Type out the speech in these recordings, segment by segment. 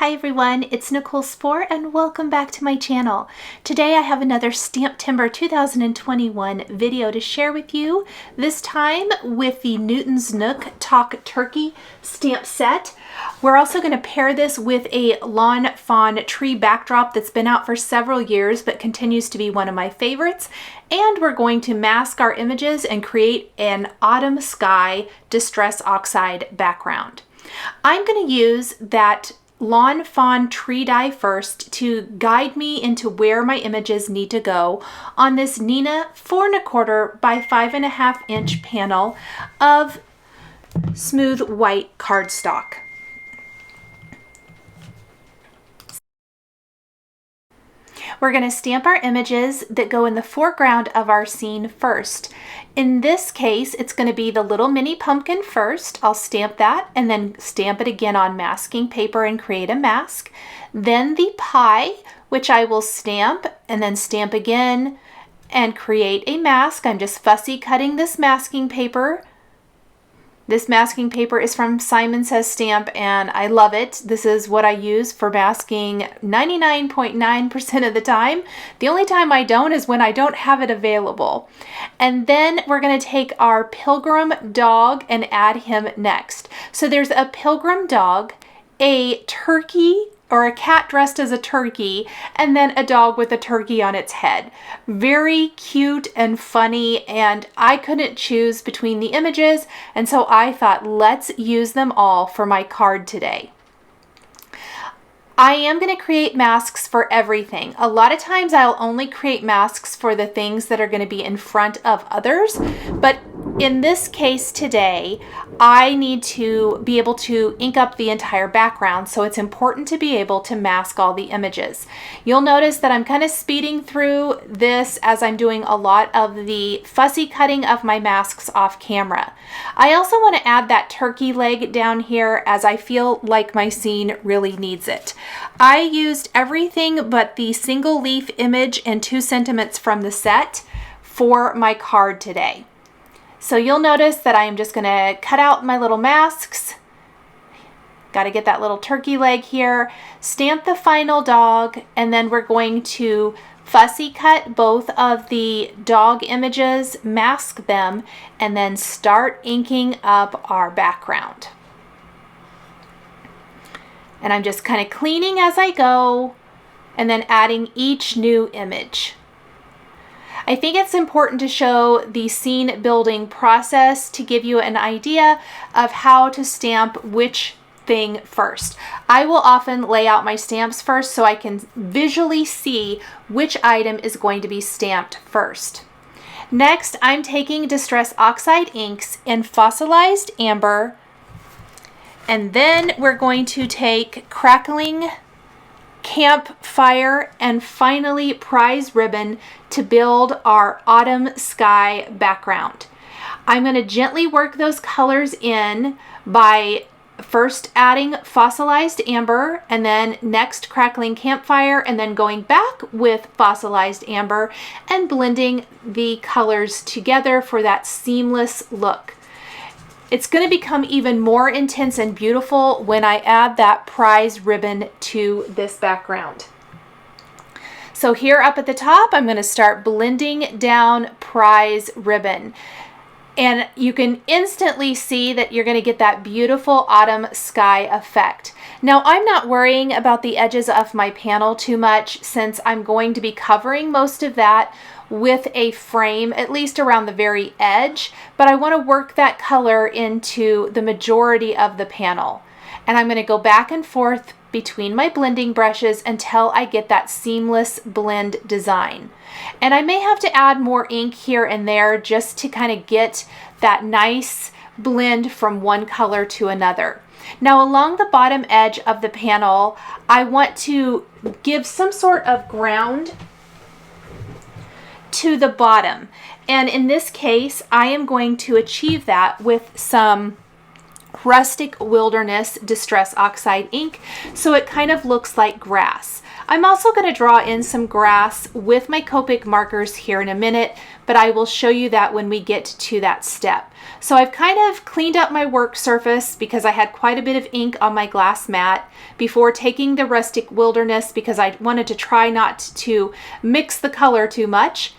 Hi everyone, it's Nicole Spohr and welcome back to my channel. Today I have another STAMPtember 2021 video to share with you, this time with the Newton's Nook Talk Turkey stamp set. We're also going to pair this with a lawn fawn tree backdrop that's been out for several years but continues to be one of my favorites. And we're going to mask our images and create an autumn sky distress oxide background. I'm going to use that lawn fawn tree die first to guide me into where my images need to go on this Neenah 4 1/4 by 5.5 inch panel of smooth white cardstock. We're going to stamp our images that go in the foreground of our scene first. In this case, it's going to be the little mini pumpkin first. I'll stamp that and then stamp it again on masking paper and create a mask. Then the pie, which I will stamp and then stamp again and create a mask. I'm just fussy cutting this masking paper. This masking paper is from Simon Says Stamp and I love it. This is what I use for masking 99.9% of the time. The only time I don't is when I don't have it available. And then we're going to take our pilgrim dog and add him next. So there's a pilgrim dog, a turkey or a cat dressed as a turkey, and then a dog with a turkey on its head. Very cute and funny, and I couldn't choose between the images, and so I thought, let's use them all for my card today. I am going to create masks for everything. A lot of times I'll only create masks for the things that are going to be in front of others, but in this case today, I need to be able to ink up the entire background, so it's important to be able to mask all the images. You'll notice that I'm kind of speeding through this as I'm doing a lot of the fussy cutting of my masks off camera. I also want to add that turkey leg down here as I feel like my scene really needs it. I used everything but the single leaf image and 2 sentiments from the set for my card today. So you'll notice that I am just going to cut out my little masks. Got to get that little turkey leg here, stamp the final dog, and then we're going to fussy cut both of the dog images, mask them, and then start inking up our background. And I'm just kind of cleaning as I go and then adding each new image. I think it's important to show the scene building process to give you an idea of how to stamp which thing first. I will often lay out my stamps first so I can visually see which item is going to be stamped first. Next, I'm taking Distress Oxide inks in Fossilized Amber, and then we're going to take Crackling, Campfire, and finally Prize Ribbon to build our autumn sky background. I'm going to gently work those colors in by first adding Fossilized Amber and then next Crackling Campfire and then going back with Fossilized Amber and blending the colors together for that seamless look. It's going to become even more intense and beautiful when I add that prize ribbon to this background. So here up at the top, I'm going to start blending down prize ribbon. And you can instantly see that you're going to get that beautiful autumn sky effect. Now, I'm not worrying about the edges of my panel too much since I'm going to be covering most of that with a frame, at least around the very edge, but I want to work that color into the majority of the panel. And I'm going to go back and forth between my blending brushes until I get that seamless blend design. And I may have to add more ink here and there just to kind of get that nice blend from one color to another. Now, along the bottom edge of the panel, I want to give some sort of ground to the bottom. And in this case, I am going to achieve that with some Rustic Wilderness Distress Oxide ink, so it kind of looks like grass. I'm also going to draw in some grass with my Copic markers here in a minute, but I will show you that when we get to that step. So I've kind of cleaned up my work surface because I had quite a bit of ink on my glass mat before taking the Rustic Wilderness, because I wanted to try not to mix the color too much,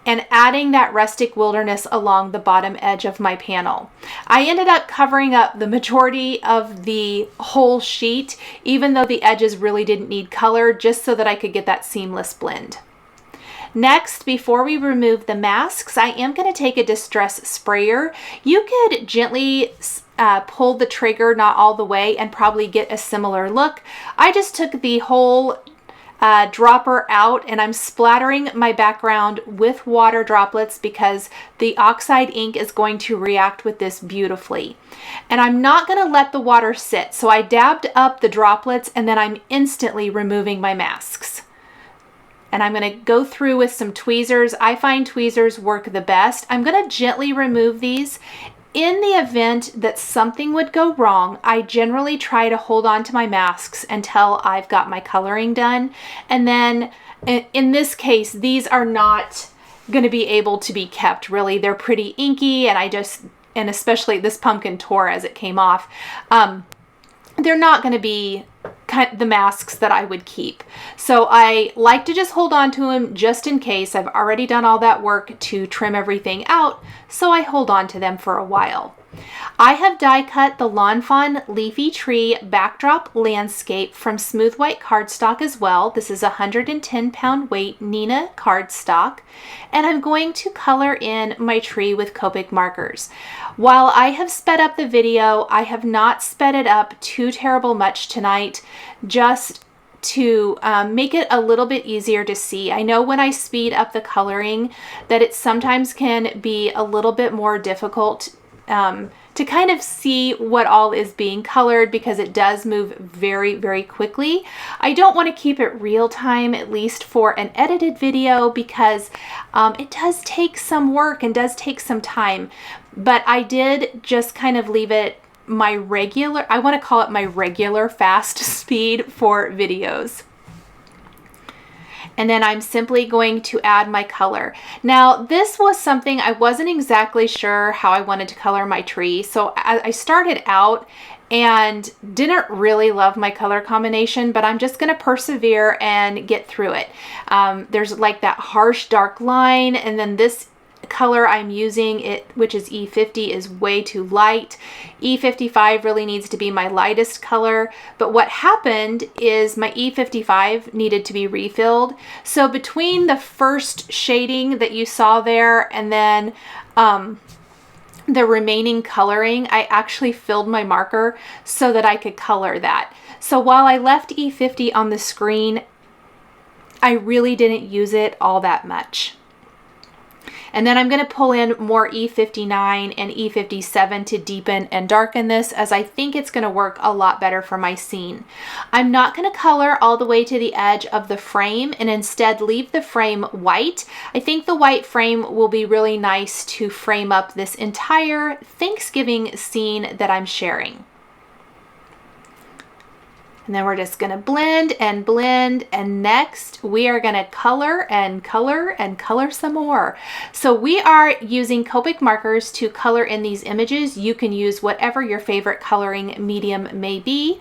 and adding that Rustic Wilderness along the bottom edge of my panel. I ended up covering up the majority of the whole sheet, even though the edges really didn't need color, just so that I could get that seamless blend. Next, before we remove the masks, I am going to take a distress sprayer. You could gently pull the trigger, not all the way, and probably get a similar look. I just took the whole dropper out, and I'm splattering my background with water droplets because the Oxide ink is going to react with this beautifully. And I'm not going to let the water sit, so I dabbed up the droplets and then I'm instantly removing my masks. And I'm going to go through with some tweezers. I find tweezers work the best. I'm going to gently remove these. In the event that something would go wrong, I generally try to hold on to my masks until I've got my coloring done. And then in this case, these are not going to be able to be kept, really. They're pretty inky, and especially this pumpkin tore as it came off. They're not going to be the masks that I would keep. So I like to just hold on to them just in case. I've already done all that work to trim everything out, so I hold on to them for a while. I have die cut the Lawn Fawn Leafy Tree Backdrop Landscape from Smooth White cardstock as well. This is 110-pound weight Neenah cardstock, and I'm going to color in my tree with Copic markers. While I have sped up the video, I have not sped it up too terrible much tonight, just to make it a little bit easier to see. I know when I speed up the coloring that it sometimes can be a little bit more difficult to kind of see what all is being colored, because it does move very, very quickly. I don't want to keep it real time, at least for an edited video, because it does take some work and does take some time. But I did just kind of leave it my regular, I want to call it my regular fast speed for videos. And then I'm simply going to add my color. Now, this was something I wasn't exactly sure how I wanted to color my tree. So I started out and didn't really love my color combination, but I'm just going to persevere and get through it. There's like that harsh dark line, and then this color I'm using, which is E50, is way too light. E55 really needs to be my lightest color, but what happened is my E55 needed to be refilled. So between the first shading that you saw there and then the remaining coloring, I actually filled my marker so that I could color that. So while I left E50 on the screen, I really didn't use it all that much. And then I'm going to pull in more E59 and E57 to deepen and darken this, as I think it's going to work a lot better for my scene. I'm not going to color all the way to the edge of the frame and instead leave the frame white. I think the white frame will be really nice to frame up this entire Thanksgiving scene that I'm sharing. And then we're just going to blend, and next we are going to color and color and color some more. So we are using Copic markers to color in these images. You can use whatever your favorite coloring medium may be.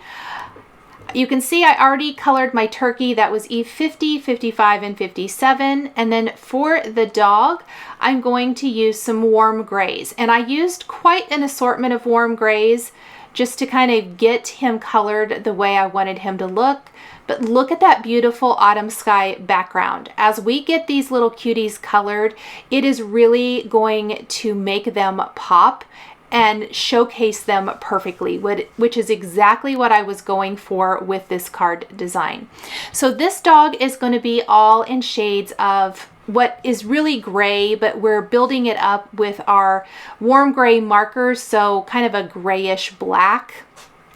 You can see I already colored my turkey. That was E50, 55, and 57. And then for the dog, I'm going to use some warm grays. And I used quite an assortment of warm grays just to kind of get him colored the way I wanted him to look. But look at that beautiful autumn sky background. As we get these little cuties colored, it is really going to make them pop and showcase them perfectly, which is exactly what I was going for with this card design. So this dog is going to be all in shades of what is really gray, but we're building it up with our warm gray markers, so kind of a grayish black,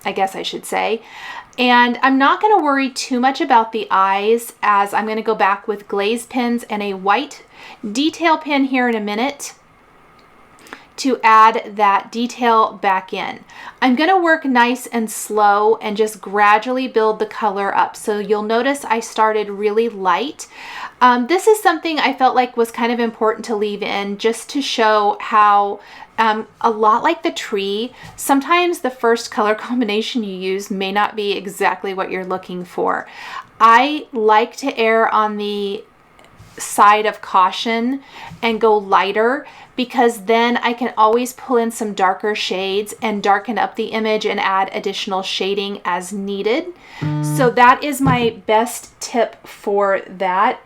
I guess I should say. And I'm not going to worry too much about the eyes, as I'm going to go back with glaze pens and a white detail pen here in a minute to add that detail back in. I'm going to work nice and slow and just gradually build the color up. So you'll notice I started really light. This is something I felt like was kind of important to leave in just to show how a lot like the tree, sometimes the first color combination you use may not be exactly what you're looking for. I like to err on the side of caution and go lighter, because then I can always pull in some darker shades and darken up the image and add additional shading as needed. So that is my best tip for that,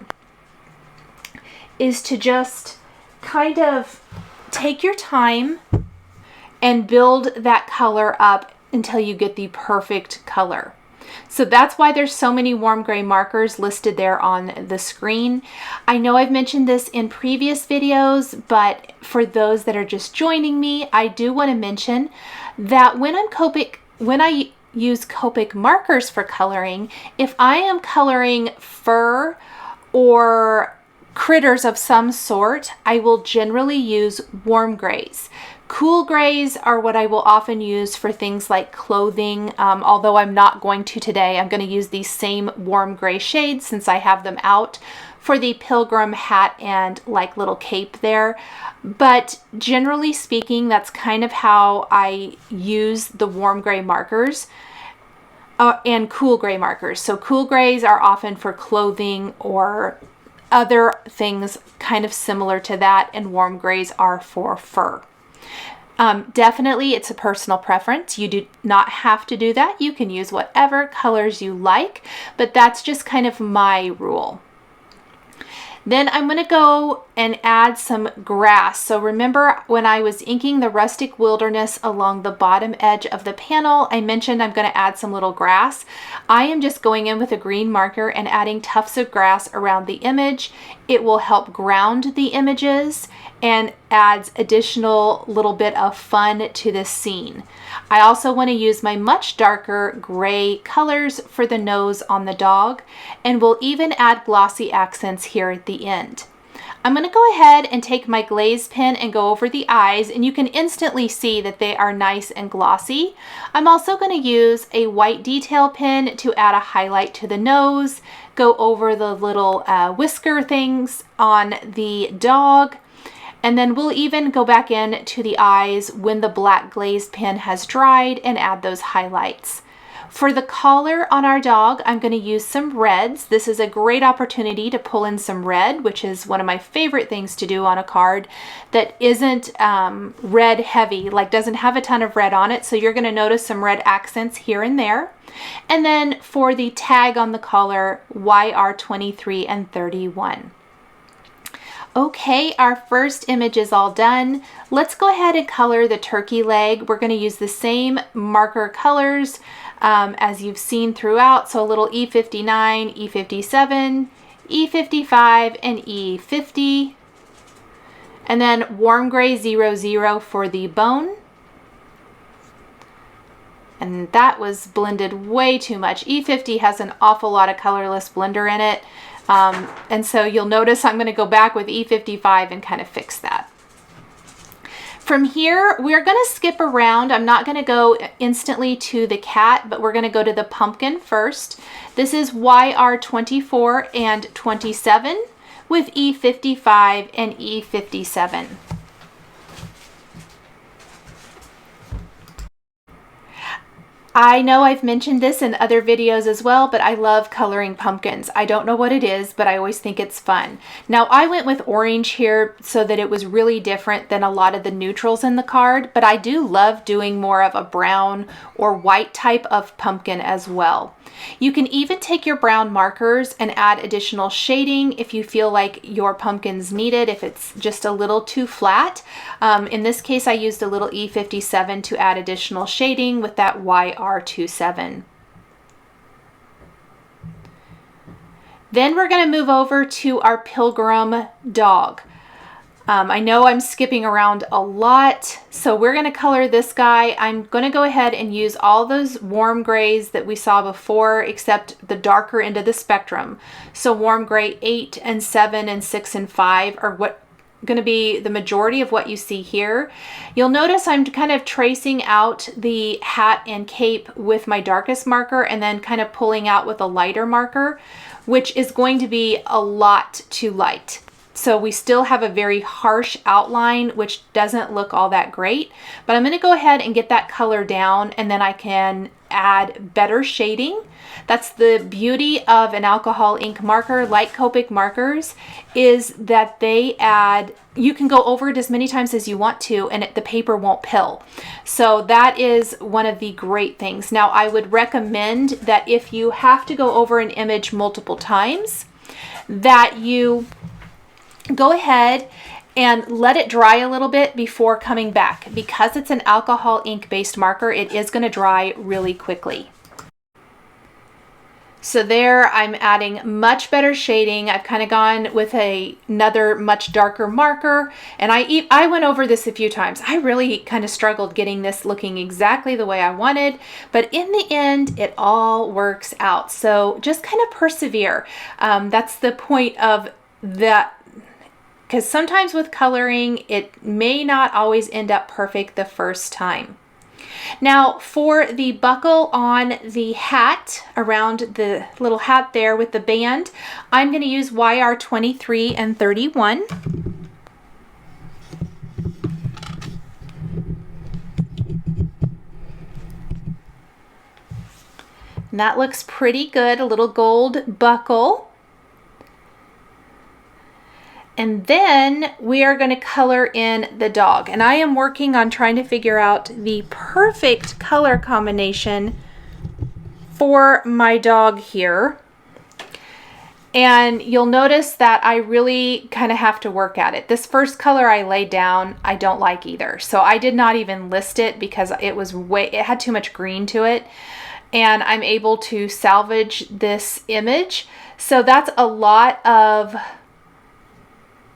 is to just kind of take your time and build that color up until you get the perfect color. So that's why there's so many warm gray markers listed there on the screen. I know I've mentioned this in previous videos, but for those that are just joining me, I do want to mention that when I use Copic markers for coloring, if I am coloring fur or critters of some sort, I will generally use warm grays. Cool grays are what I will often use for things like clothing, although I'm not going to today. I'm going to use these same warm gray shades since I have them out for the pilgrim hat and like little cape there. But generally speaking, that's kind of how I use the warm gray markers and cool gray markers. So cool grays are often for clothing or other things kind of similar to that, and warm grays are for fur. Definitely, it's a personal preference. You do not have to do that. You can use whatever colors you like, but that's just kind of my rule. Then I'm going to go and add some grass. So remember when I was inking the Rustic Wilderness along the bottom edge of the panel, I mentioned I'm going to add some little grass. I am just going in with a green marker and adding tufts of grass around the image. It will help ground the images and adds additional little bit of fun to this scene. I also want to use my much darker gray colors for the nose on the dog, and we'll even add glossy accents here at the end. I'm going to go ahead and take my glaze pen and go over the eyes, and you can instantly see that they are nice and glossy. I'm also going to use a white detail pen to add a highlight to the nose, go over the little whisker things on the dog, and then we'll even go back in to the eyes when the black glaze pen has dried and add those highlights. For the collar on our dog, I'm going to use some reds. This is a great opportunity to pull in some red, which is one of my favorite things to do on a card that isn't red heavy, like doesn't have a ton of red on it. So you're going to notice some red accents here and there. And then for the tag on the collar, YR 23 and 31. Okay, our first image is all done. Let's go ahead and color the turkey leg. We're going to use the same marker colors as you've seen throughout. So a little E59, E57, E55, and E50. And then warm gray 00 for the bone. And that was blended way too much. E50 has an awful lot of colorless blender in it. And so you'll notice I'm going to go back with E55 and kind of fix that. From here, we're going to skip around. I'm not going to go instantly to the cat, but we're going to go to the pumpkin first. This is YR 24 and 27 with E55 and E57. I know I've mentioned this in other videos as well, but I love coloring pumpkins. I don't know what it is, but I always think it's fun. Now I went with orange here so that it was really different than a lot of the neutrals in the card, but I do love doing more of a brown or white type of pumpkin as well. You can even take your brown markers and add additional shading if you feel like your pumpkin's needed, if it's just a little too flat. In this case, I used a little E57 to add additional shading with that YR27. Then we're going to move over to our pilgrim dog. I know I'm skipping around a lot, so we're going to color this guy. I'm going to go ahead and use all those warm grays that we saw before, except the darker end of the spectrum. So warm gray 8 and 7 and 6 and 5 are what going to be the majority of what you see here. You'll notice I'm kind of tracing out the hat and cape with my darkest marker and then kind of pulling out with a lighter marker, which is going to be a lot too light. So we still have a very harsh outline, which doesn't look all that great, but I'm going to go ahead and get that color down, and then I can add better shading. That's the beauty of an alcohol ink marker, like Copic markers, is that they add, you can go over it as many times as you want to, and the paper won't pill. So that is one of the great things. Now, I would recommend that if you have to go over an image multiple times, that you go ahead and let it dry a little bit before coming back. Because it's an alcohol ink based marker, it is going to dry really quickly. So there I'm adding much better shading. I've kind of gone with another much darker marker, and I went over this a few times. I really kind of struggled getting this looking exactly the way I wanted, but in the end it all works out. So just kind of persevere. That's the point of that, because sometimes with coloring, it may not always end up perfect the first time. Now for the buckle on the hat, around the little hat there with the band, I'm going to use YR 23 and 31. And that looks pretty good, a little gold buckle. And then we are going to color in the dog. And I am working on trying to figure out the perfect color combination for my dog here. And you'll notice that I really kind of have to work at it. This first color I laid down, I don't like either. So I did not even list it because it had too much green to it. And I'm able to salvage this image. So that's a lot of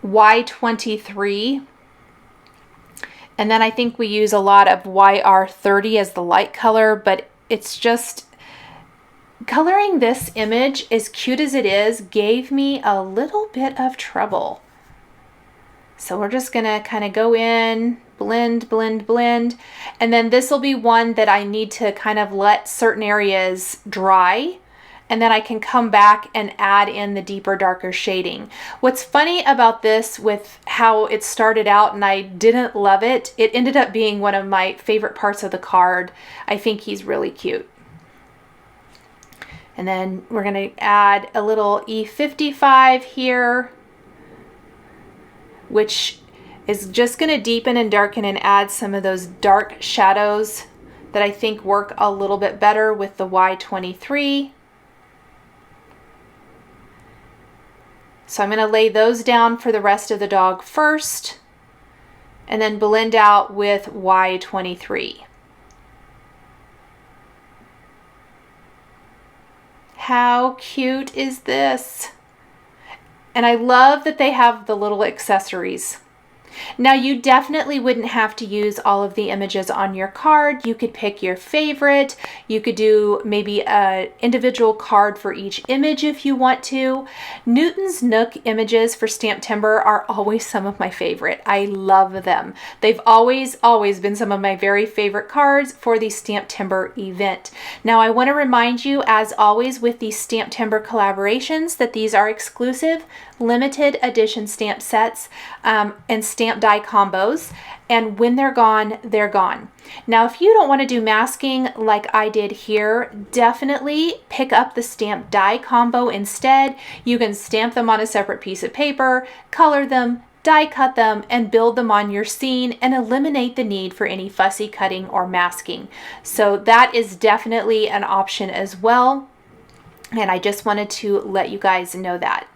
Y23, and then I think we use a lot of YR30 as the light color, but it's just coloring this image, as cute as it is, gave me a little bit of trouble. So we're just gonna kind of go in, blend, blend, blend, and then this will be one that I need to kind of let certain areas dry, and then I can come back and add in the deeper, darker shading. What's funny about this, with how it started out and I didn't love it, it ended up being one of my favorite parts of the card. I think he's really cute. And then we're going to add a little E55 here, which is just going to deepen and darken and add some of those dark shadows that I think work a little bit better with the Y23. So I'm going to lay those down for the rest of the dog first, and then blend out with Y23. How cute is this? And I love that they have the little accessories. Now, you definitely wouldn't have to use all of the images on your card. You could pick your favorite. You could do maybe an individual card for each image if you want to. Newton's Nook images for STAMPtember are always some of my favorite. I love them. They've always been some of my very favorite cards for the STAMPtember event. Now, I want to remind you, as always with these STAMPtember collaborations, that these are exclusive, limited edition stamp sets and stamp die combos, and when they're gone, they're gone. Now, if you don't want to do masking like I did here, definitely pick up the stamp die combo instead. You can stamp them on a separate piece of paper, color them, die cut them, and build them on your scene, and eliminate the need for any fussy cutting or masking. So that is definitely an option as well, and I just wanted to let you guys know that.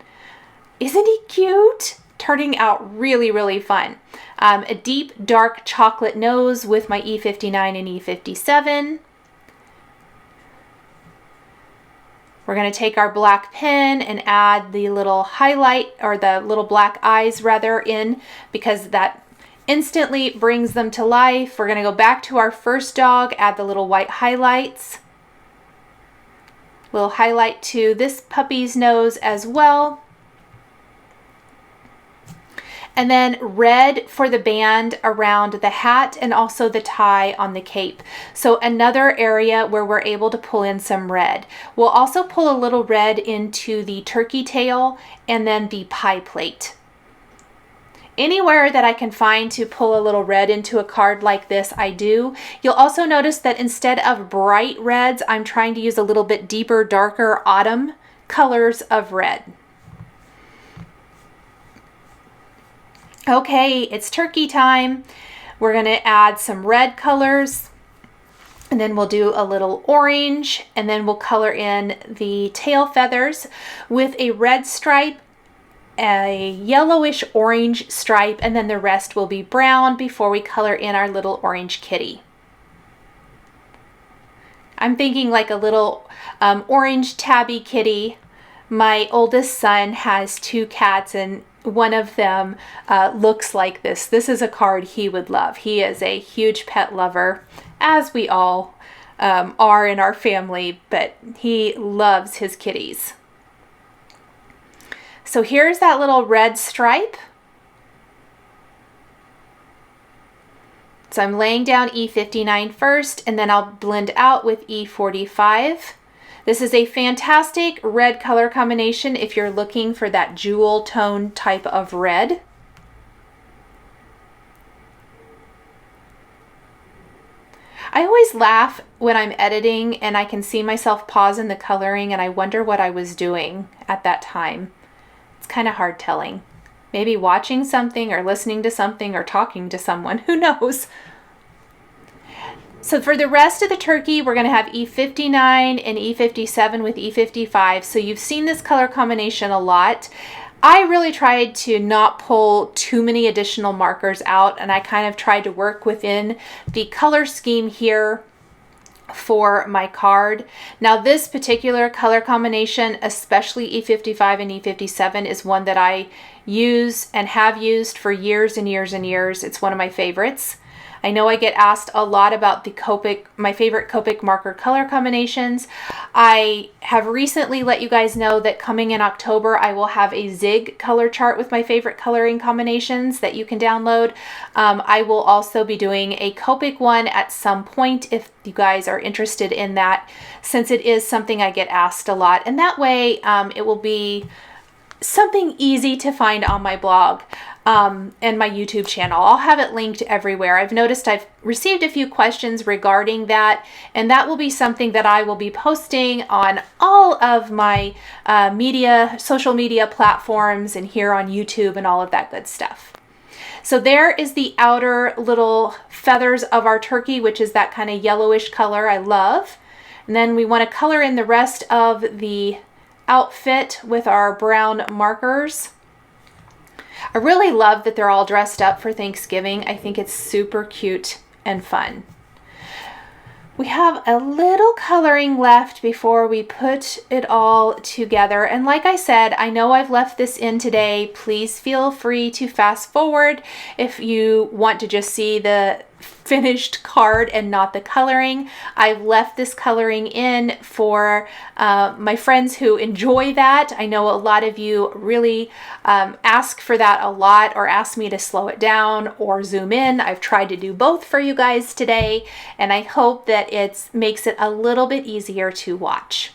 Isn't he cute? Turning out really, really fun. A deep, dark chocolate nose with my E59 and E57. We're going to take our black pen and add the little highlight, or the little black eyes rather, in, because that instantly brings them to life. We're going to go back to our first dog, add the little white highlights. We'll highlight to this puppy's nose as well. And then red for the band around the hat and also the tie on the cape. So another area where we're able to pull in some red. We'll also pull a little red into the turkey tail and then the pie plate. Anywhere that I can find to pull a little red into a card like this, I do. You'll also notice that instead of bright reds, I'm trying to use a little bit deeper, darker autumn colors of red. Okay, it's turkey time. We're gonna add some red colors, and then we'll do a little orange, and then we'll color in the tail feathers with a red stripe, a yellowish orange stripe, and then the rest will be brown before we color in our little orange kitty. I'm thinking like a little orange tabby kitty. My oldest son has 2 cats, and one of them looks like this. This is a card he would love. He is a huge pet lover, as we all are in our family, but he loves his kitties. So here's that little red stripe. So I'm laying down E59 first, and then I'll blend out with E45. This is a fantastic red color combination if you're looking for that jewel tone type of red. I always laugh when I'm editing and I can see myself pause in the coloring and I wonder what I was doing at that time. It's kind of hard telling. Maybe watching something or listening to something or talking to someone, who knows? So for the rest of the turkey, we're gonna have E59 and E57 with E55. So you've seen this color combination a lot. I really tried to not pull too many additional markers out, and I kind of tried to work within the color scheme here for my card. Now this particular color combination, especially E55 and E57, is one that I use and have used for years and years and years. It's one of my favorites. I know I get asked a lot about the Copic, my favorite Copic marker color combinations. I have recently let you guys know that coming in October, I will have a Zig color chart with my favorite coloring combinations that you can download. I will also be doing a Copic one at some point if you guys are interested in that, since it is something I get asked a lot. And that way it will be something easy to find on my blog and my YouTube channel. I'll have it linked everywhere. I've noticed I've received a few questions regarding that, and that will be something that I will be posting on all of my social media platforms and here on YouTube and all of that good stuff. So there is the outer little feathers of our turkey, which is that kind of yellowish color I love. And then we want to color in the rest of the outfit with our brown markers. I really love that they're all dressed up for Thanksgiving. I think it's super cute and fun. We have a little coloring left before we put it all together. And like I said, I know I've left this in today. Please feel free to fast forward if you want to just see the finished card and not the coloring. I've left this coloring in for my friends who enjoy that. I know a lot of you really ask for that a lot, or ask me to slow it down or zoom in. I've tried to do both for you guys today, and I hope that it makes it a little bit easier to watch.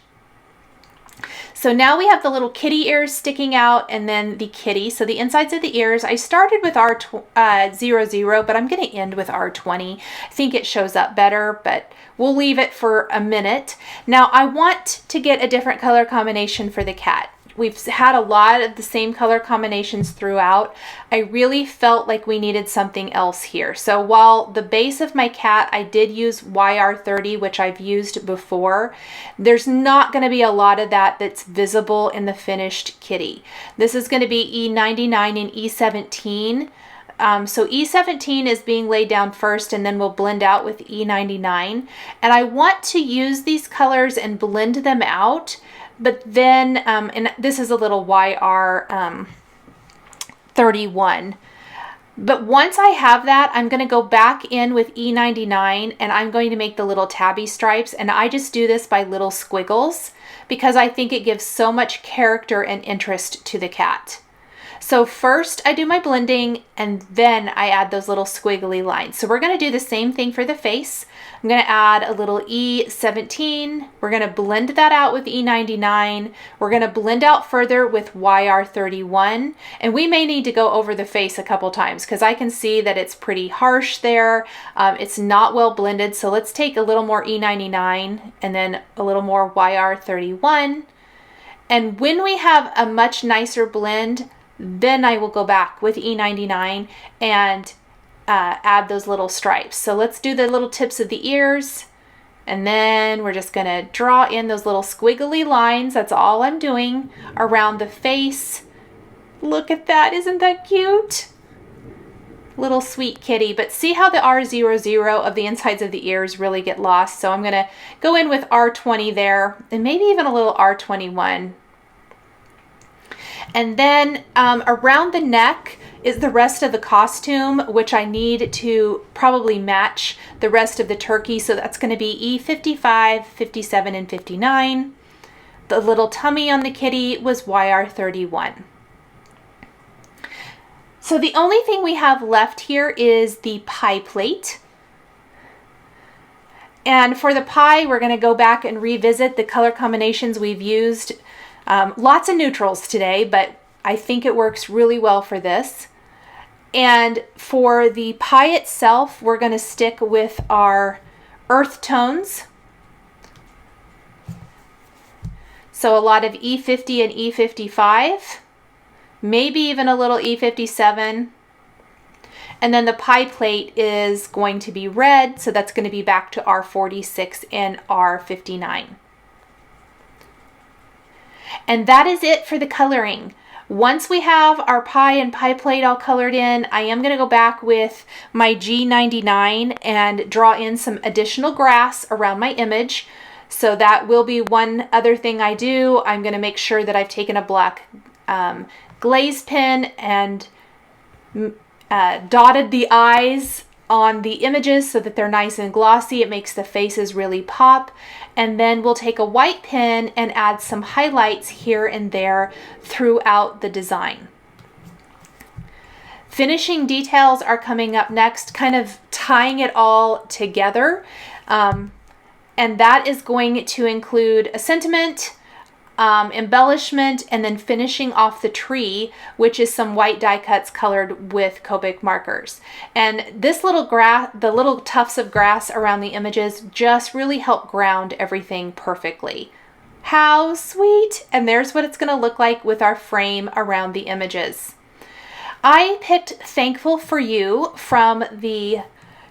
So now we have the little kitty ears sticking out, and then the kitty. So the insides of the ears, I started with R00, but I'm going to end with R20. I think it shows up better, but we'll leave it for a minute. Now I want to get a different color combination for the cat. We've had a lot of the same color combinations throughout. I really felt like we needed something else here. So while the base of my cat, I did use YR30, which I've used before, there's not going to be a lot of that that's visible in the finished kitty. This is going to be E99 and E17. So E17 is being laid down first, and then we'll blend out with E99. And I want to use these colors and blend them out. But then, and this is a little YR 31. But once I have that, I'm going to go back in with E99, and I'm going to make the little tabby stripes. And I just do this by little squiggles because I think it gives so much character and interest to the cat. So first I do my blending and then I add those little squiggly lines. So we're going to do the same thing for the face. I'm going to add a little E17. We're going to blend that out with E99. We're going to blend out further with YR31. And we may need to go over the face a couple times because I can see that it's pretty harsh there. It's not well blended. So let's take a little more E99 and then a little more YR31. And when we have a much nicer blend, then I will go back with E99 and add those little stripes. So let's do the little tips of the ears, and then we're just gonna draw in those little squiggly lines. That's all I'm doing around the face. Look at that, isn't that cute? Little sweet kitty, but see how the R00 of the insides of the ears really get lost. So I'm gonna go in with R20 there, and maybe even a little R21. And then around the neck is the rest of the costume, which I need to probably match the rest of the turkey. So that's going to be E55, 57, and 59. The little tummy on the kitty was YR31. So the only thing we have left here is the pie plate. And for the pie, we're going to go back and revisit the color combinations we've used. Lots of neutrals today, but I think it works really well for this. And for the pie itself, we're going to stick with our earth tones. So a lot of E50 and E55, maybe even a little E57. And then the pie plate is going to be red, so that's going to be back to R46 and R59. And that is it for the coloring. Once we have our pie and pie plate all colored in, I am going to go back with my G99 and draw in some additional grass around my image. So that will be one other thing I do. I'm going to make sure that I've taken a black glaze pen and dotted the eyes on the images so that they're nice and glossy. It makes the faces really pop. And then we'll take a white pen and add some highlights here and there throughout the design. Finishing details are coming up next, kind of tying it all together. And that is going to include a sentiment, embellishment, and then finishing off the tree, which is some white die cuts colored with Copic markers. And this little the little tufts of grass around the images just really help ground everything perfectly. How sweet! And there's what it's going to look like with our frame around the images. I picked Thankful for You from the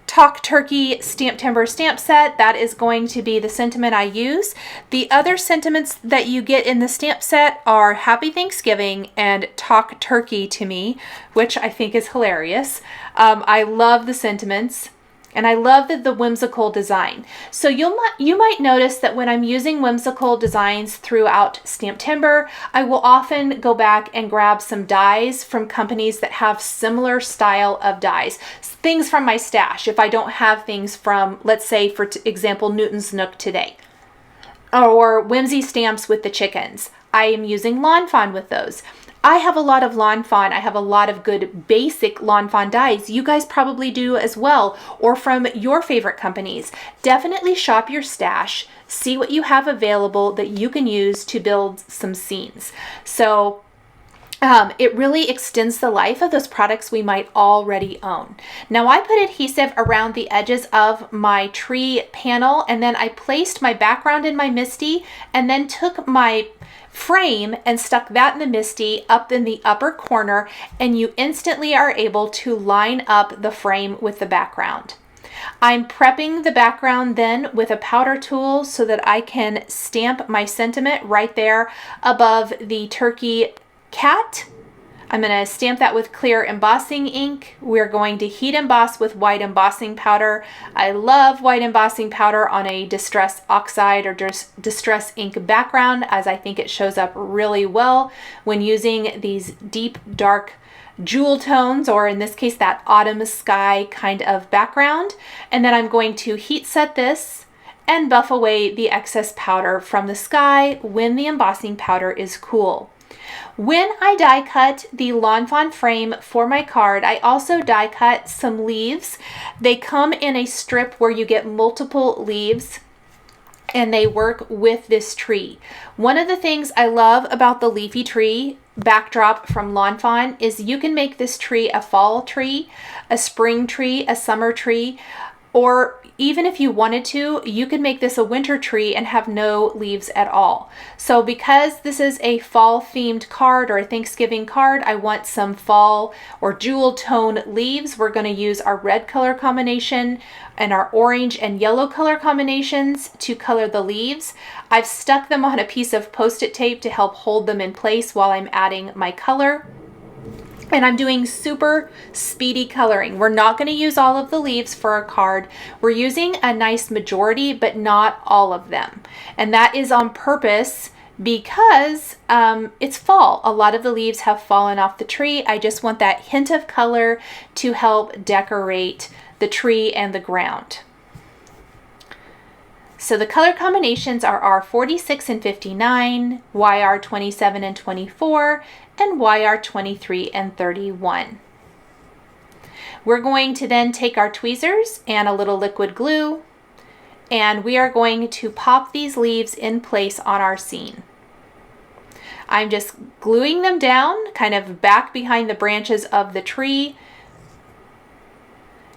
Talk Turkey STAMPtember stamp set. That is going to be the sentiment I use. The other sentiments that you get in the stamp set are Happy Thanksgiving and Talk Turkey to me, which I think is hilarious. I love the sentiments. And I love the whimsical design. So you might notice that when I'm using whimsical designs throughout STAMPtember, I will often go back and grab some dies from companies that have similar style of dies. Things from my stash if I don't have things from, let's say, for example, Newton's Nook today. Or Whimsy stamps with the chickens. I am using Lawn Fawn with those. I have a lot of Lawn Fawn. I have a lot of good basic Lawn Fawn dies. You guys probably do as well, or from your favorite companies. Definitely shop your stash, see what you have available that you can use to build some scenes. So it really extends the life of those products we might already own. Now I put adhesive around the edges of my tree panel, and then I placed my background in my MISTI, and then took my frame and stuck that in the MISTI up in the upper corner, and you instantly are able to line up the frame with the background. I'm prepping the background then with a powder tool so that I can stamp my sentiment right there above the turkey cat. I'm going to stamp that with clear embossing ink. We're going to heat emboss with white embossing powder. I love white embossing powder on a distress oxide or distress ink background, as I think it shows up really well when using these deep, dark jewel tones, or in this case, that autumn sky kind of background. And then I'm going to heat set this and buff away the excess powder from the sky when the embossing powder is cool. When I die cut the Lawn Fawn frame for my card, I also die cut some leaves. They come in a strip where you get multiple leaves and they work with this tree. One of the things I love about the leafy tree backdrop from Lawn Fawn is you can make this tree a fall tree, a spring tree, a summer tree, or even if you wanted to, you could make this a winter tree and have no leaves at all. So because this is a fall themed card or a Thanksgiving card, I want some fall or jewel tone leaves. We're going to use our red color combination and our orange and yellow color combinations to color the leaves. I've stuck them on a piece of Post-it tape to help hold them in place while I'm adding my color. And I'm doing super speedy coloring. We're not going to use all of the leaves for our card. We're using a nice majority, but not all of them. And that is on purpose because it's fall. A lot of the leaves have fallen off the tree. I just want that hint of color to help decorate the tree and the ground. So the color combinations are R46 and 59, YR27 and 24, and YR23 and 31. We're going to then take our tweezers and a little liquid glue, and we are going to pop these leaves in place on our scene. I'm just gluing them down, kind of back behind the branches of the tree.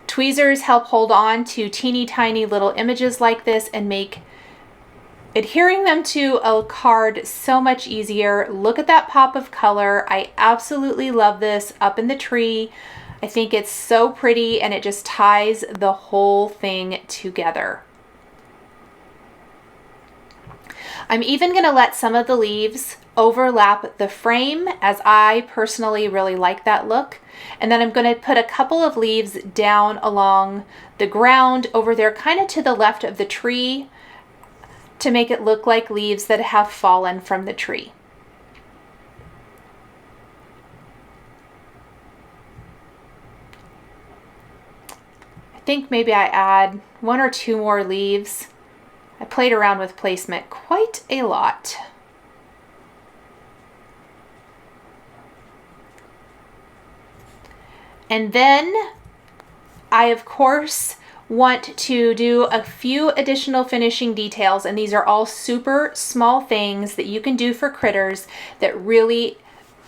Tweezers help hold on to teeny tiny little images like this and make adhering them to a card so much easier. Look at that pop of color. I absolutely love this up in the tree. I think it's so pretty and it just ties the whole thing together. I'm even going to let some of the leaves overlap the frame, as I personally really like that look. And then I'm going to put a couple of leaves down along the ground over there, kind of to the left of the tree, to make it look like leaves that have fallen from the tree. I think maybe I add 1 or 2 more leaves. I played around with placement quite a lot. And then I, of course, want to do a few additional finishing details, and these are all super small things that you can do for critters that really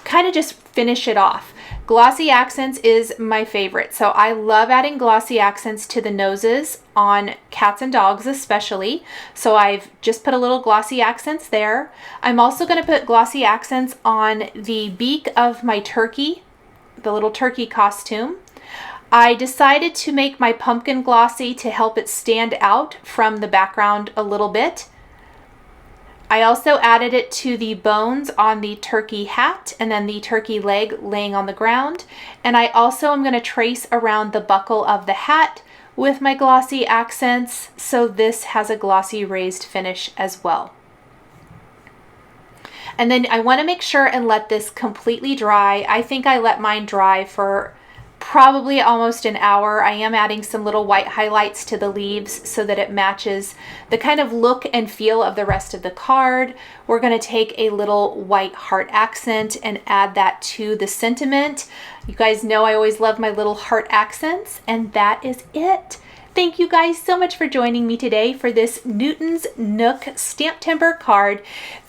kind of just finish it off. Glossy Accents is my favorite, so I love adding glossy accents to the noses on cats and dogs especially. So I've just put a little glossy accents there. I'm also going to put glossy accents on the beak of my turkey, the little turkey costume. I decided to make my pumpkin glossy to help it stand out from the background a little bit. I also added it to the bones on the turkey hat and then the turkey leg laying on the ground. And I also am going to trace around the buckle of the hat with my glossy accents, so this has a glossy raised finish as well. And then I want to make sure and let this completely dry. I think I let mine dry for probably almost an hour. I am adding some little white highlights to the leaves so that it matches the kind of look and feel of the rest of the card. We're going to take a little white heart accent and add that to the sentiment. You guys know I always love my little heart accents, and that is it. Thank you guys so much for joining me today for this Newton's Nook STAMPtember card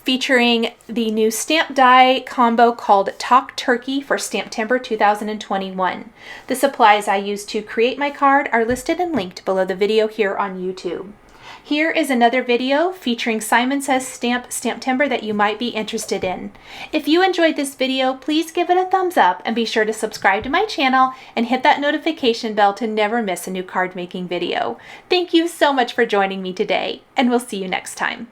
featuring the new stamp die combo called Talk Turkey for STAMPtember 2021. The supplies I used to create my card are listed and linked below the video here on YouTube. Here is another video featuring Simon Says STAMPtember that you might be interested in. If you enjoyed this video, please give it a thumbs up and be sure to subscribe to my channel and hit that notification bell to never miss a new card making video. Thank you so much for joining me today, and we'll see you next time.